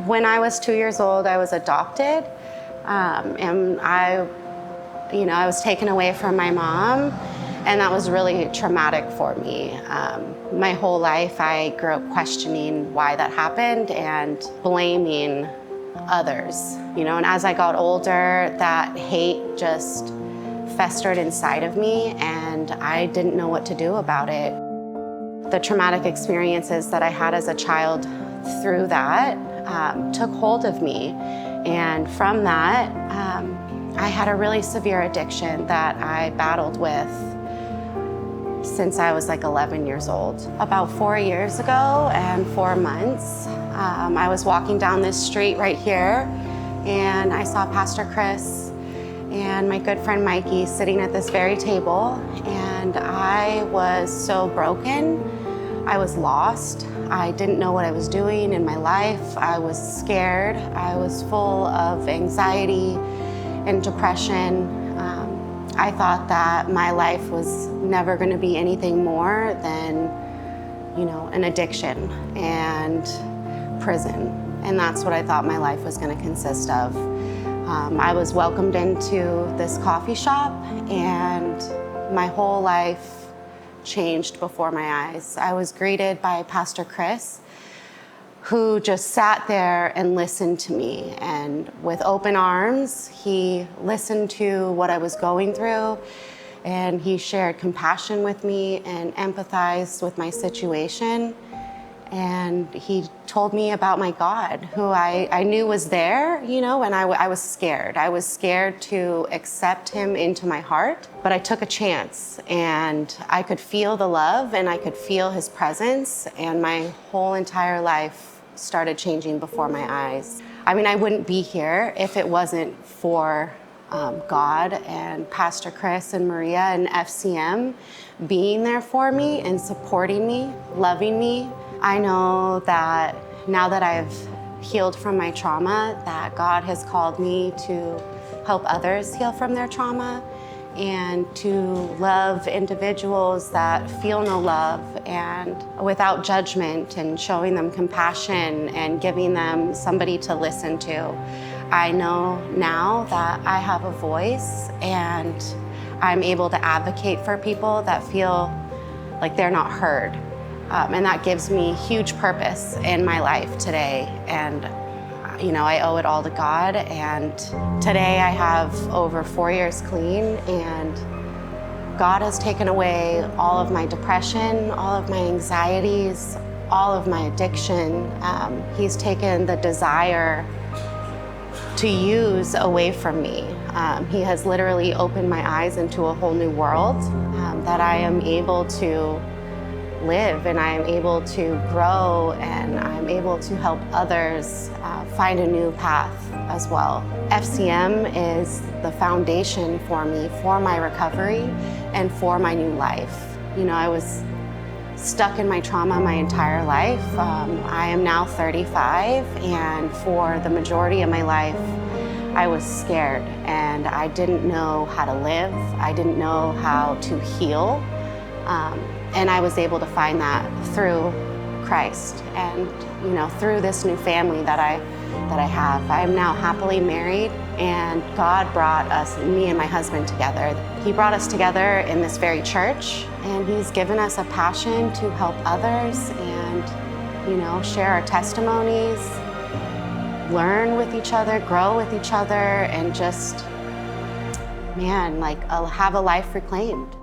When I was 2 years old, I was adopted, and I was taken away from my mom, and that was really traumatic for me. My whole life, I grew up questioning why that happened and blaming others, and as I got older, that hate just festered inside of me, and I didn't know what to do about it. The traumatic experiences that I had as a child through that took hold of me, and from that, I had a really severe addiction that I battled with since I was like 11 years old. About 4 years ago and 4 months, I was walking down this street right here, and I saw Pastor Chris and my good friend Mikey sitting at this very table, and I was so broken. I was lost. I didn't know what I was doing in my life. I was scared. I was full of anxiety and depression. I thought that my life was never going to be anything more than, an addiction and prison. And that's what I thought my life was going to consist of. I was welcomed into this coffee shop, and my whole life changed before my eyes. I was greeted by Pastor Chris, who just sat there and listened to me, and with open arms, he listened to what I was going through, and he shared compassion with me and empathized with my situation. And he told me about my God, who I knew was there, and I was scared. I was scared to accept him into my heart, but I took a chance, and I could feel the love, and I could feel his presence, and my whole entire life started changing before my eyes. I wouldn't be here if it wasn't for God and Pastor Chris and Maria and FCM being there for me and supporting me, loving me. I know that now that I've healed from my trauma, that God has called me to help others heal from their trauma and to love individuals that feel no love, and without judgment, and showing them compassion and giving them somebody to listen to. I know now that I have a voice, and I'm able to advocate for people that feel like they're not heard. And that gives me huge purpose in my life today. And I owe it all to God. And today I have over 4 years clean, and God has taken away all of my depression, all of my anxieties, all of my addiction. He's taken the desire to use away from me. He has literally opened my eyes into a whole new world that I am able to live, and I am able to grow, and I'm able to help others find a new path as well. FCM is the foundation for me, for my recovery, and for my new life. I was stuck in my trauma my entire life. I am now 35, and for the majority of my life, I was scared, and I didn't know how to live. I didn't know how to heal. And I was able to find that through Christ, and through this new family that I have. I am now happily married, and God brought me and my husband together. He brought us together in this very church, and He's given us a passion to help others and share our testimonies, learn with each other, grow with each other, and just have a life reclaimed.